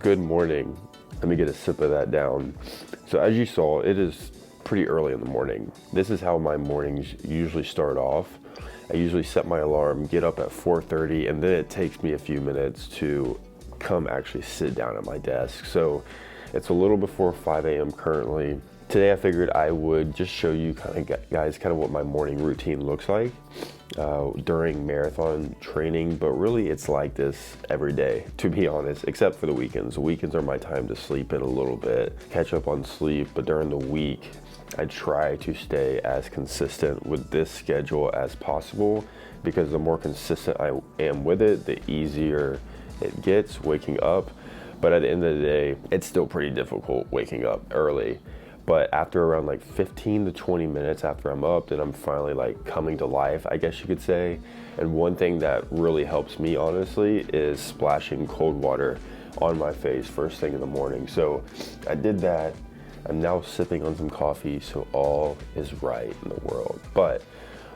Good morning. Let me get a sip of that down. So as you saw, it is pretty early in the morning. This is how my mornings usually start off. I usually set my alarm, get up at 4:30, and then it takes me a few minutes to come actually sit down at my desk. So it's a little before 5 a.m. currently. Today I figured I would just show you guys what my morning routine looks like during marathon training, but really it's like this every day, to be honest, except for the weekends. The weekends are my time to sleep in a little bit, catch up on sleep, but during the week, I try to stay as consistent with this schedule as possible, because the more consistent I am with it, the easier it gets waking up. But at the end of the day, it's still pretty difficult waking up early. But after around like 15 to 20 minutes after I'm up, then I'm finally like coming to life, I guess you could say. And one thing that really helps me, honestly, is splashing cold water on my face first thing in the morning. So I did that. I'm now sipping on some coffee, so all is right in the world. But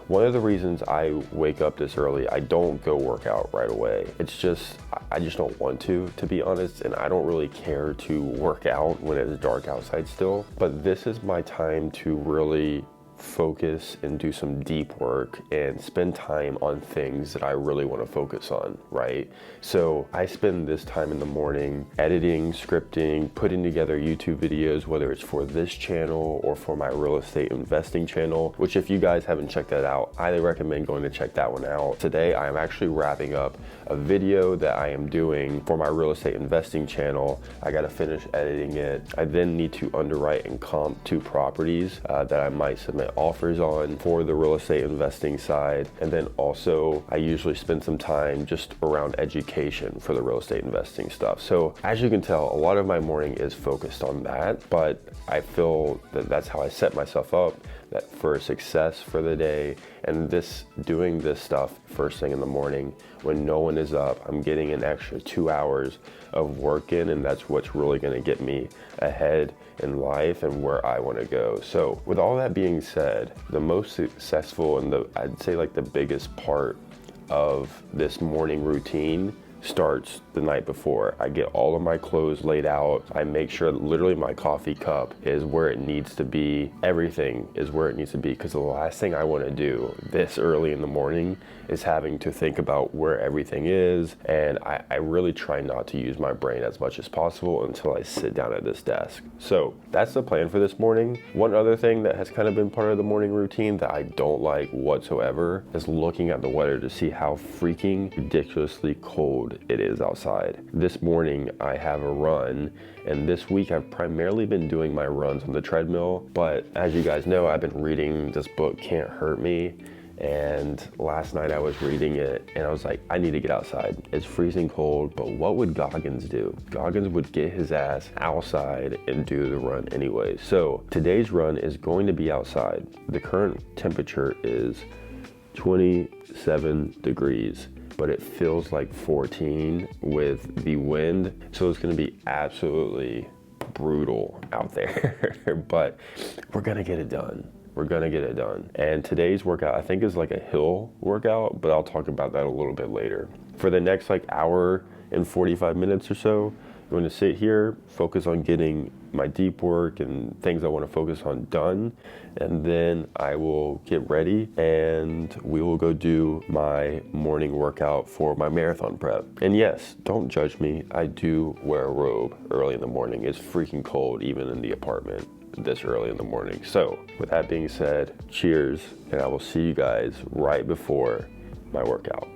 one of the reasons I wake up this early, I don't go work out right away. It's just, I just don't want to be honest, and I don't really care to work out when it's dark outside still. But this is my time to really focus and do some deep work and spend time on things that I really want to focus on, right? So I spend this time in the morning editing, scripting, putting together YouTube videos, whether it's for this channel or for my real estate investing channel, which if you guys haven't checked that out, I highly recommend going to check that one out. Today I am actually wrapping up a video that I am doing for my real estate investing channel. I got to finish editing it. I then need to underwrite and comp 2 properties that I might submit offers on for the real estate investing side. And then also I usually spend some time just around education for the real estate investing stuff. So as you can tell, a lot of my morning is focused on that, but I feel that that's how I set myself up that for success for the day. And doing this stuff first thing in the morning when no one is up, I'm getting an extra 2 hours of work in, and that's what's really going to get me ahead in life and where I want to go. So with all that being said, the most successful and I'd say like the biggest part of this morning routine starts the night before. I get all of my clothes laid out. I make sure that literally my coffee cup is where it needs to be. Everything is where it needs to be, because the last thing I want to do this early in the morning is having to think about where everything is. And I really try not to use my brain as much as possible until I sit down at this desk. So that's the plan for this morning. One other thing that has kind of been part of the morning routine that I don't like whatsoever is looking at the weather to see how freaking ridiculously cold it is outside. This morning I have a run, and this week I've primarily been doing my runs on the treadmill, but as you guys know, I've been reading this book, Can't Hurt Me, and last night I was reading it and I was like, I need to get outside. It's freezing cold, but what would Goggins do? Goggins would get his ass outside and do the run anyway. So today's run is going to be outside. The current temperature is 27 degrees. But it feels like 14 with the wind. So it's gonna be absolutely brutal out there, but we're gonna get it done. We're gonna get it done. And today's workout, I think, is like a hill workout, but I'll talk about that a little bit later. For the next like hour and 45 minutes or so, I'm going to sit here, focus on getting my deep work and things I want to focus on done, and then I will get ready and we will go do my morning workout for my marathon prep. And yes, don't judge me, I do wear a robe early in the morning. It's freaking cold even in the apartment this early in the morning. So with that being said, cheers, and I will see you guys right before my workout.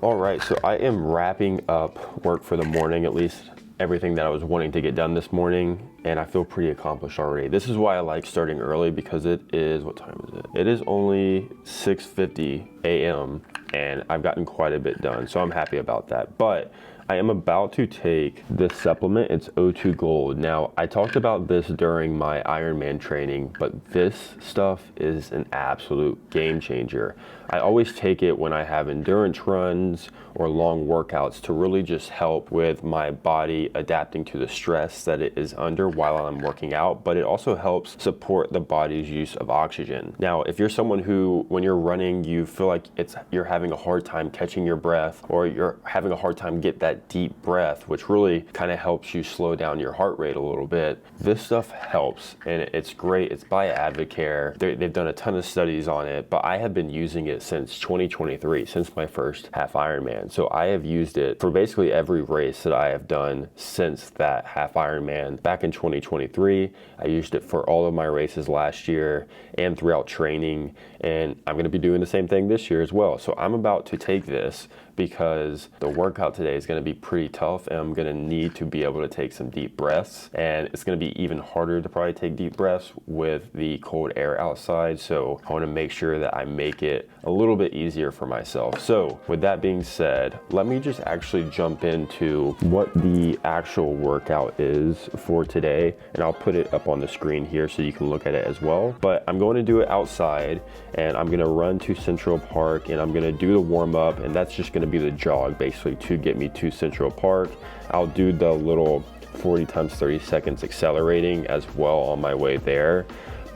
All right, so I am wrapping up work for the morning, at least everything that I was wanting to get done this morning, and I feel pretty accomplished already. This is why I like starting early, because it is, what time is it? It is only 6:50 a.m. and I've gotten quite a bit done, so I'm happy about that. But I am about to take this supplement. It's O2 Gold. Now, I talked about this during my Ironman training, but this stuff is an absolute game changer. I always take it when I have endurance runs or long workouts to really just help with my body adapting to the stress that it is under while I'm working out, but it also helps support the body's use of oxygen. Now, if you're someone who, when you're running, you feel like you're having a hard time catching your breath, or you're having a hard time get that deep breath, which really kind of helps you slow down your heart rate a little bit, this stuff helps, and it's great. It's by Advocare. They've done a ton of studies on it, but I have been using it since 2023, since my first half Ironman. So I have used it for basically every race that I have done since that half Ironman back in 2023. I used it for all of my races last year and throughout training, and I'm going to be doing the same thing this year as well. So I'm about to take this because the workout today is going to be pretty tough, and I'm going to need to be able to take some deep breaths, and it's going to be even harder to probably take deep breaths with the cold air outside. So I want to make sure that I make it a little bit easier for myself. So with that being said, let me just actually jump into what the actual workout is for today, and I'll put it up on the screen here so you can look at it as well. But I'm going to do it outside, and I'm going to run to Central Park, and I'm going to do the warm up, and that's just going to be the jog basically to get me to Central Park. I'll do the little 40 times 30 seconds accelerating as well on my way there.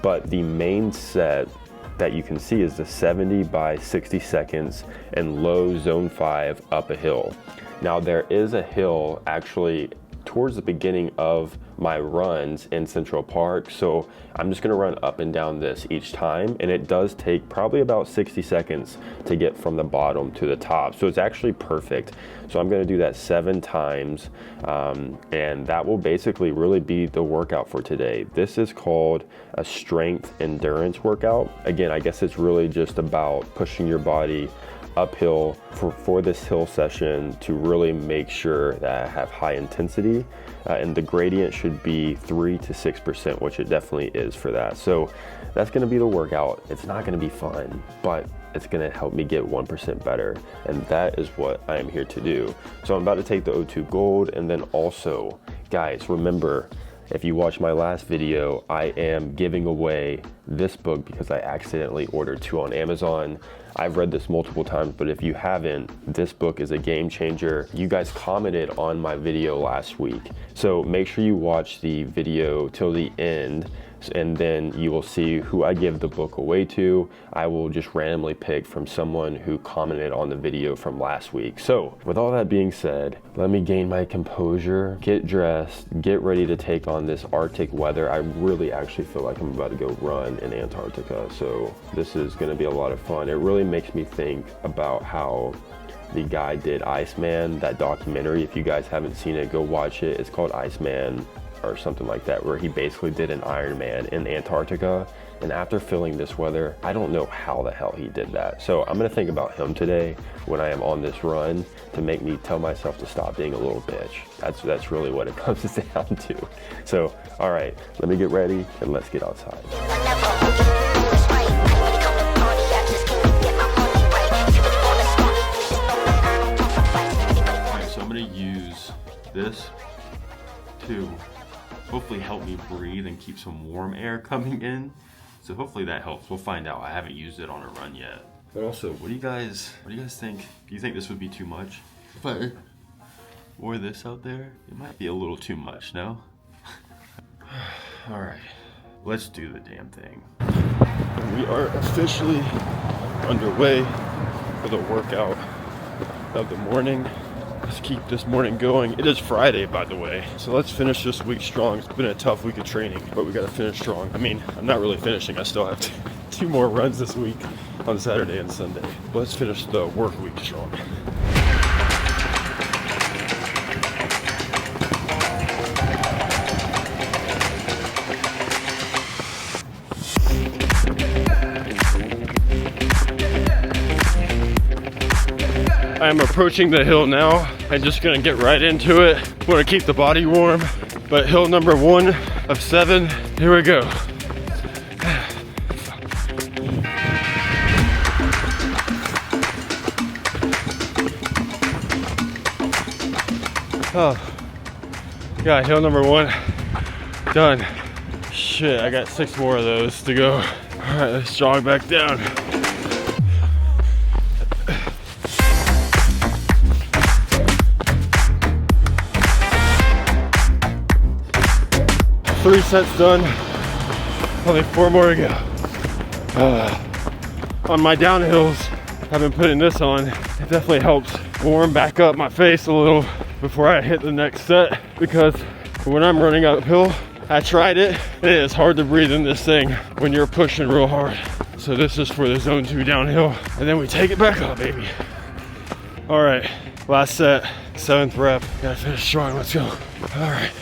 But the main set that you can see is the 70 by 60 seconds and low zone 5 up a hill. Now there is a hill actually towards the beginning of my runs in Central Park, so I'm just going to run up and down this each time, and it does take probably about 60 seconds to get from the bottom to the top, so it's actually perfect. So I'm going to do that 7 times, and that will basically really be the workout for today. This is called a strength endurance workout. Again, I guess it's really just about pushing your body uphill for this hill session to really make sure that I have high intensity, and the gradient should be 3 to 6%, which it definitely is for that. So that's going to be the workout. It's not going to be fun, but it's going to help me get 1% better, and that is what I am here to do. So I'm about to take the O2 Gold, and then also, guys, remember, if you watched my last video, I am giving away this book because I accidentally ordered 2 on Amazon. I've read this multiple times, but if you haven't, this book is a game changer. You guys commented on my video last week, so make sure you watch the video till the end, and then you will see who I give the book away to. I will just randomly pick from someone who commented on the video from last week. So with all that being said, let me gain my composure, get dressed, get ready to take on this Arctic weather. I really actually feel like I'm about to go run in Antarctica, so this is going to be a lot of fun. It really makes me think about how the guy did Iceman, that documentary. If you guys haven't seen it, go watch it. It's called Iceman or something like that, where he basically did an Ironman in Antarctica, and after feeling this weather, I don't know how the hell he did that. So I'm gonna think about him today when I am on this run to make me tell myself to stop being a little bitch. That's really what it comes down to. So all right, let me get ready and let's get outside. All right, so I'm gonna use this to hopefully help me breathe and keep some warm air coming in. So hopefully that helps. We'll find out. I haven't used it on a run yet. But also, what do you guys think? Do you think this would be too much? If I wore this out there, it might be a little too much, no? All right, let's do the damn thing. We are officially underway for the workout of the morning. Let's keep this morning going. It is Friday, by the way, so let's finish this week strong. It's been a tough week of training, but we gotta finish strong. I mean, I'm not really finishing. I still have two more runs this week on Saturday and Sunday. But let's finish the work week strong. I'm approaching the hill now. I'm just gonna get right into it. Want to keep the body warm, but hill number 1 of 7, here we go. Oh, yeah, hill number 1 done. Shit, I got 6 more of those to go. All right, let's jog back down. Three sets done, only 4 more to go. On my downhills, I've been putting this on. It definitely helps warm back up my face a little before I hit the next set, because when I'm running uphill, I tried it, it is hard to breathe in this thing when you're pushing real hard. So this is for the zone 2 downhill, and then we take it back up, baby. All right, last set, 7th rep. Gotta finish strong, let's go. All right.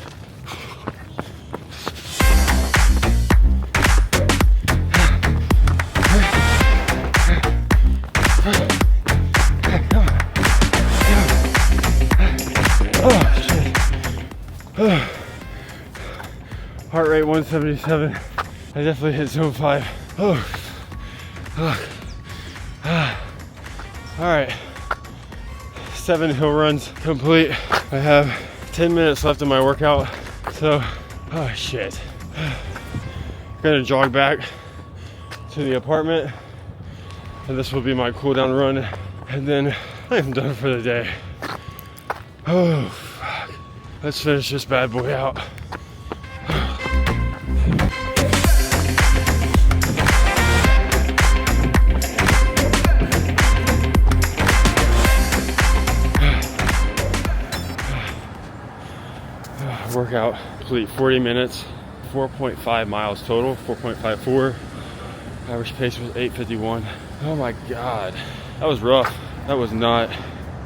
Heart rate 177. I definitely hit zone 5. All right, 7 hill runs complete. I have 10 minutes left in my workout, so oh shit. Gonna jog back to the apartment, and this will be my cool down run, and then I'm done for the day. Oh fuck. Let's finish this bad boy out. Workout complete, 40 minutes, 4.5 miles total, 4.54. Average pace was 8:51. Oh my God, that was rough. That was not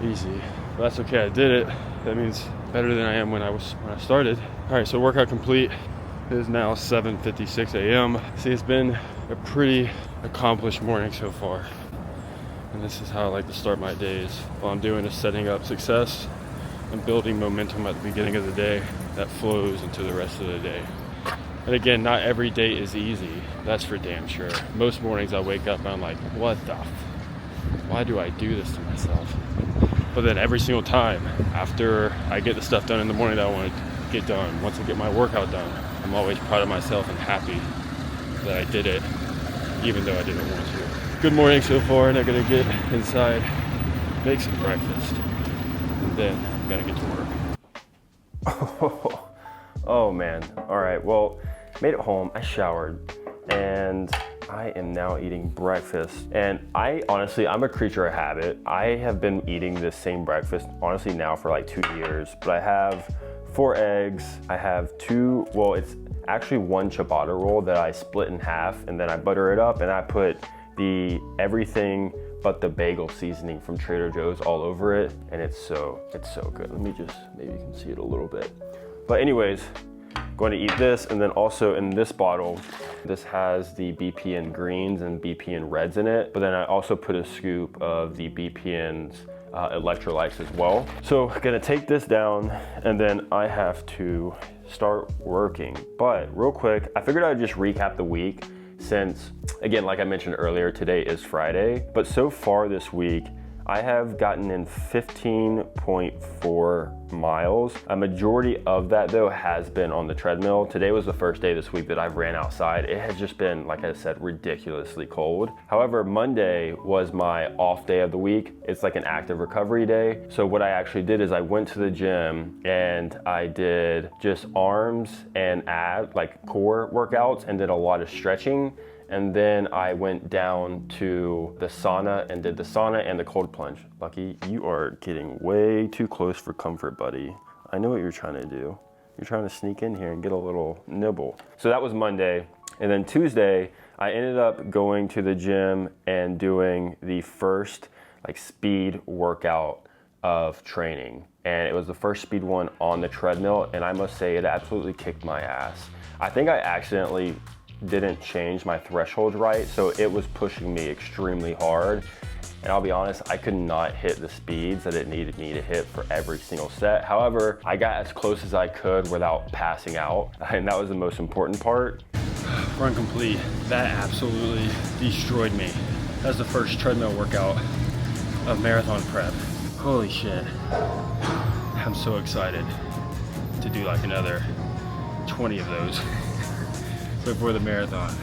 easy, but that's okay. I did it. That means better than I am when I started. All right, so workout complete. It is now 7:56 a.m. See, it's been a pretty accomplished morning so far, and this is how I like to start my days. All I'm doing is setting up success and building momentum at the beginning of the day that flows into the rest of the day. And again, not every day is easy, that's for damn sure. Most mornings I wake up and I'm like, what the why do I do this to myself? But then every single time after I get the stuff done in the morning that I want to get done, once I get my workout done, I'm always proud of myself and happy that I did it, even though I didn't want to. Good morning so far, and I'm gonna get inside, make some breakfast, and then gotta get to work. Oh man. All right, well, made it home, I showered, and I am now eating breakfast. And I'm a creature of habit. I have been eating this same breakfast, honestly, now for like 2 years, but I have 4 eggs. I have it's actually 1 ciabatta roll that I split in half, and then I butter it up, and I put the everything but the bagel seasoning from Trader Joe's all over it, and it's so good. Let me just, maybe you can see it a little bit. But anyways, going to eat this, and then also in this bottle, this has the BPN greens and BPN reds in it, but then I also put a scoop of the BPN's electrolytes as well. So gonna take this down, and then I have to start working. But real quick, I figured I'd just recap the week, since, again, like I mentioned earlier, today is Friday, but so far this week, I have gotten in 15.4 miles. A majority of that though has been on the treadmill. Today was the first day this week that I've ran outside. It has just been, like I said, ridiculously cold. However, Monday was my off day of the week. It's like an active recovery day. So what I actually did is I went to the gym and I did just arms and abs, like core workouts, and did a lot of stretching. And then I went down to the sauna and did the sauna and the cold plunge. Lucky, you are getting way too close for comfort, buddy. I know what you're trying to do. You're trying to sneak in here and get a little nibble. So that was Monday. And then Tuesday, I ended up going to the gym and doing the first like speed workout of training. And it was the first speed one on the treadmill. And I must say it absolutely kicked my ass. I think I accidentally didn't change my threshold right, so it was pushing me extremely hard, and I'll be honest, I could not hit the speeds that it needed me to hit for every single set. However, I got as close as I could without passing out, and that was the most important part. Run complete. That absolutely destroyed me. That was the first treadmill workout of marathon prep. Holy shit. I'm so excited to do like another 20 of those before the marathon.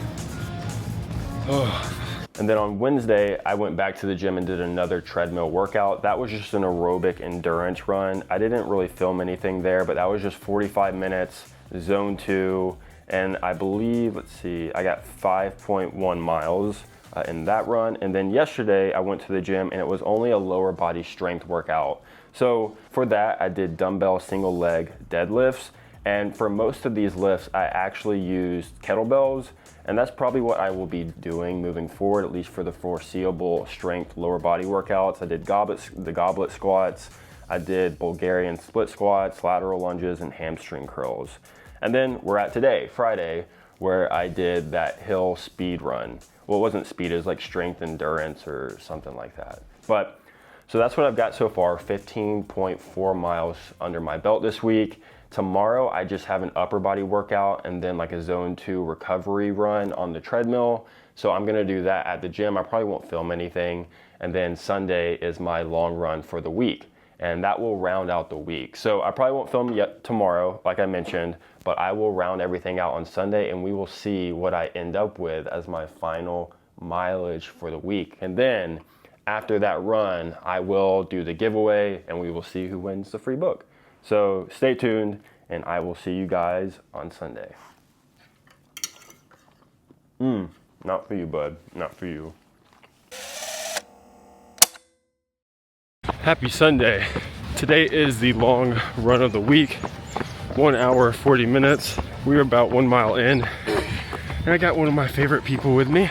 Oh. And then on Wednesday, I went back to the gym and did another treadmill workout. That was just an aerobic endurance run. I didn't really film anything there, but that was just 45 minutes, zone 2, and I believe, let's see, I got 5.1 miles in that run. And then yesterday, I went to the gym and it was only a lower body strength workout. So for that, I did dumbbell single leg deadlifts. And for most of these lifts, I actually used kettlebells. And that's probably what I will be doing moving forward, at least for the foreseeable strength lower body workouts. I did the goblet squats, I did Bulgarian split squats, lateral lunges, and hamstring curls. And then we're at today, Friday, where I did that hill speed run. Well, it wasn't speed, it was like strength endurance or something like that. But so that's what I've got so far, 15.4 miles under my belt this week. Tomorrow, I just have an upper body workout and then like a zone 2 recovery run on the treadmill. So I'm gonna do that at the gym. I probably won't film anything. And then Sunday is my long run for the week. And that will round out the week. So I probably won't film yet tomorrow, like I mentioned, but I will round everything out on Sunday and we will see what I end up with as my final mileage for the week. And then after that run, I will do the giveaway and we will see who wins the free book. So stay tuned and I will see you guys on Sunday. Not for you, bud. Not for you. Happy Sunday. Today is the long run of the week. 1 hour, 40 minutes. We're about 1 mile in. And I got one of my favorite people with me.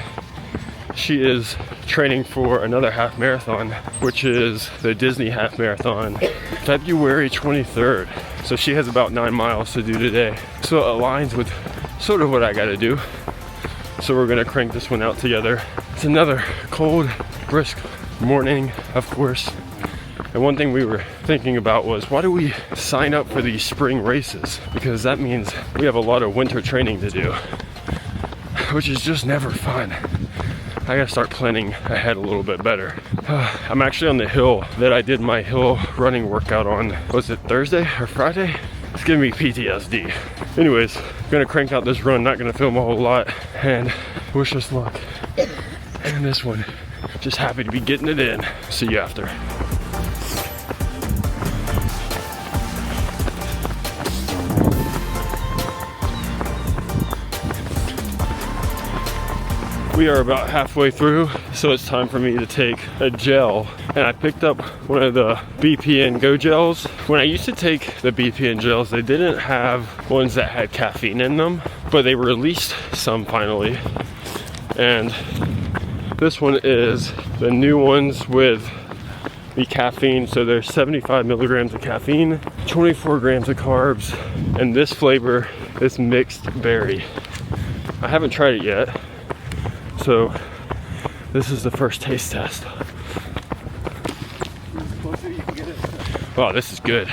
She is training for another half marathon, which is the Disney half marathon, February 23rd. So she has about 9 miles to do today. So it aligns with sort of what I gotta do. So we're gonna crank this one out together. It's another cold, brisk morning, of course. And one thing we were thinking about was, why do we sign up for these spring races? Because that means we have a lot of winter training to do, which is just never fun. I gotta start planning ahead a little bit better. I'm actually on the hill that I did my hill running workout on, was it Thursday or Friday? It's giving me PTSD. Anyways, I'm gonna crank out this run, not gonna film a whole lot, and wish us luck. And this one, just happy to be getting it in. See you after. We are about halfway through, so it's time for me to take a gel. And I picked up one of the BPN Go gels. When I used to take the BPN gels, they didn't have ones that had caffeine in them, but they released some finally. And this one is the new ones with the caffeine. So there's 75 milligrams of caffeine, 24 grams of carbs, and this flavor is mixed berry. I haven't tried it yet. So this is the first taste test. Wow, this is good.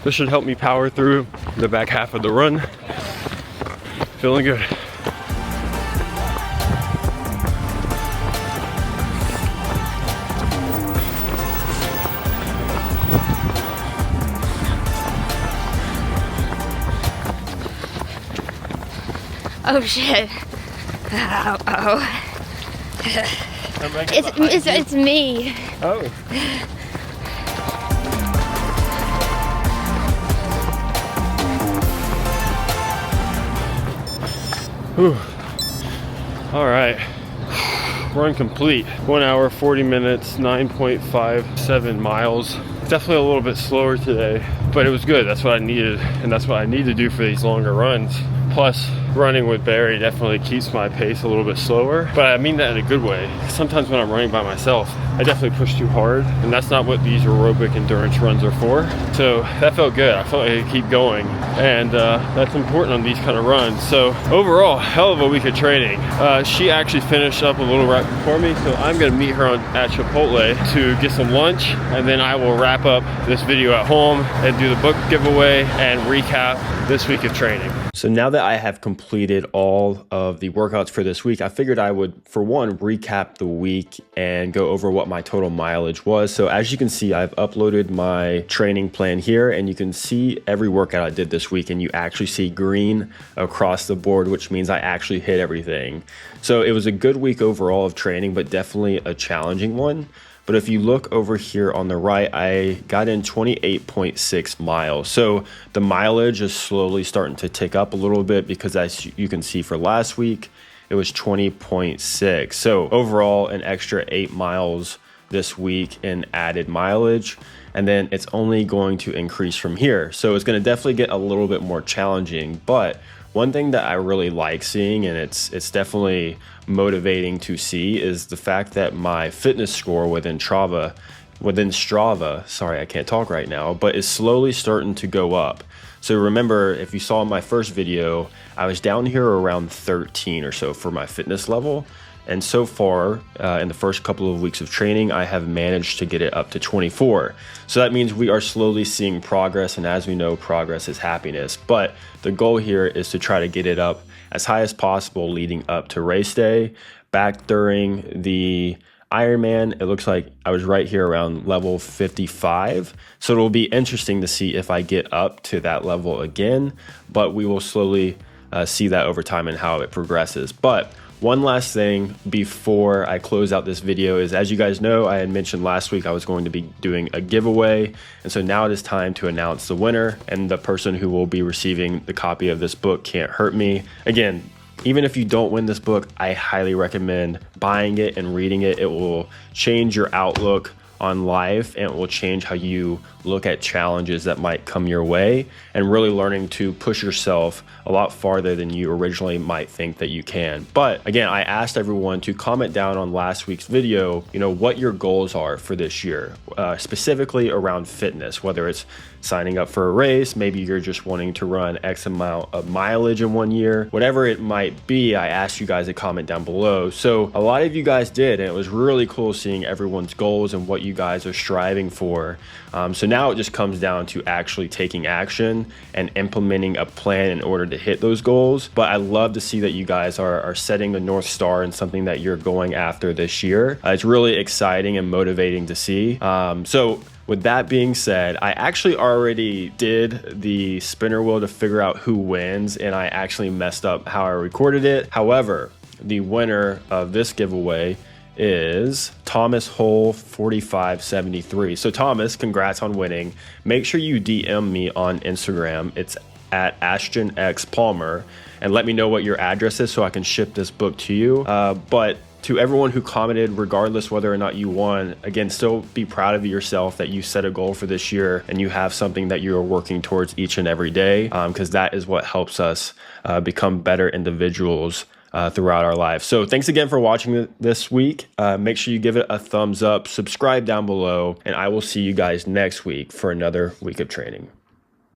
This should help me power through the back half of the run. Feeling good. Oh shit. Oh. It's me. Oh. Whew. All right. Run complete. 1 hour, 40 minutes, 9.57 miles. Definitely a little bit slower today, but it was good. That's what I needed, and that's what I need to do for these longer runs. Plus, running with Barry definitely keeps my pace a little bit slower, but I mean that in a good way. Sometimes when I'm running by myself, I definitely push too hard, and that's not what these aerobic endurance runs are for. So that felt good. I felt like I could keep going, and that's important on these kind of runs. So overall, hell of a week of training. She actually finished up a little right before me, so I'm gonna meet her at Chipotle to get some lunch, and then I will wrap up this video at home and do the book giveaway and recap this week of training. So now that I have completed all of the workouts for this week, I figured I would, for one, recap the week and go over what my total mileage was. So as you can see, I've uploaded my training plan here, and you can see every workout I did this week, and you actually see green across the board, which means I actually hit everything. So it was a good week overall of training, but definitely a challenging one. But if you look over here on the right, I got in 28.6 miles. So the mileage is slowly starting to tick up a little bit, because as you can see for last week, it was 20.6. So overall, an extra 8 miles this week in added mileage. And then it's only going to increase from here. So it's going to definitely get a little bit more challenging. But one thing that I really like seeing, and it's definitely motivating to see, is the fact that my fitness score within Strava, sorry, I can't talk right now, but is slowly starting to go up. So remember, if you saw my first video, I was down here around 13 or so for my fitness level. And so far, in the first couple of weeks of training, I have managed to get it up to 24. So that means we are slowly seeing progress. And as we know, progress is happiness. But the goal here is to try to get it up as high as possible leading up to race day. Back during the Ironman, it looks like I was right here around level 55. So it'll be interesting to see if I get up to that level again. But we will slowly see that over time and how it progresses. But one last thing before I close out this video is, as you guys know, I had mentioned last week I was going to be doing a giveaway. And so now it is time to announce the winner, and the person who will be receiving the copy of this book, Can't Hurt Me. Again, even if you don't win this book, I highly recommend buying it and reading it. It will change your outlook on life, and it will change how you look at challenges that might come your way, and really learning to push yourself a lot farther than you originally might think that you can. But again, I asked everyone to comment down on last week's video, what your goals are for this year, specifically around fitness, whether it's signing up for a race, maybe you're just wanting to run X amount of mileage in 1 year, whatever it might be. I asked you guys to comment down below. So a lot of you guys did, and it was really cool seeing everyone's goals and what you guys are striving for. So now it just comes down to actually taking action and implementing a plan in order to hit those goals. But I love to see that you guys are setting a North Star and something that you're going after this year. It's really exciting and motivating to see. So with that being said, I actually already did the spinner wheel to figure out who wins, and I actually messed up how I recorded it. However, the winner of this giveaway is Thomas Hole 4573. So Thomas, congrats on winning. Make sure you DM me on Instagram. It's at Ashton X Palmer, and let me know what your address is so I can ship this book to you. But to everyone who commented, regardless whether or not you won, again, still be proud of yourself that you set a goal for this year and you have something that you are working towards each and every day, because that is what helps us become better individuals throughout our lives. So thanks again for watching this week. Make sure you give it a thumbs up, subscribe down below, and I will see you guys next week for another week of training.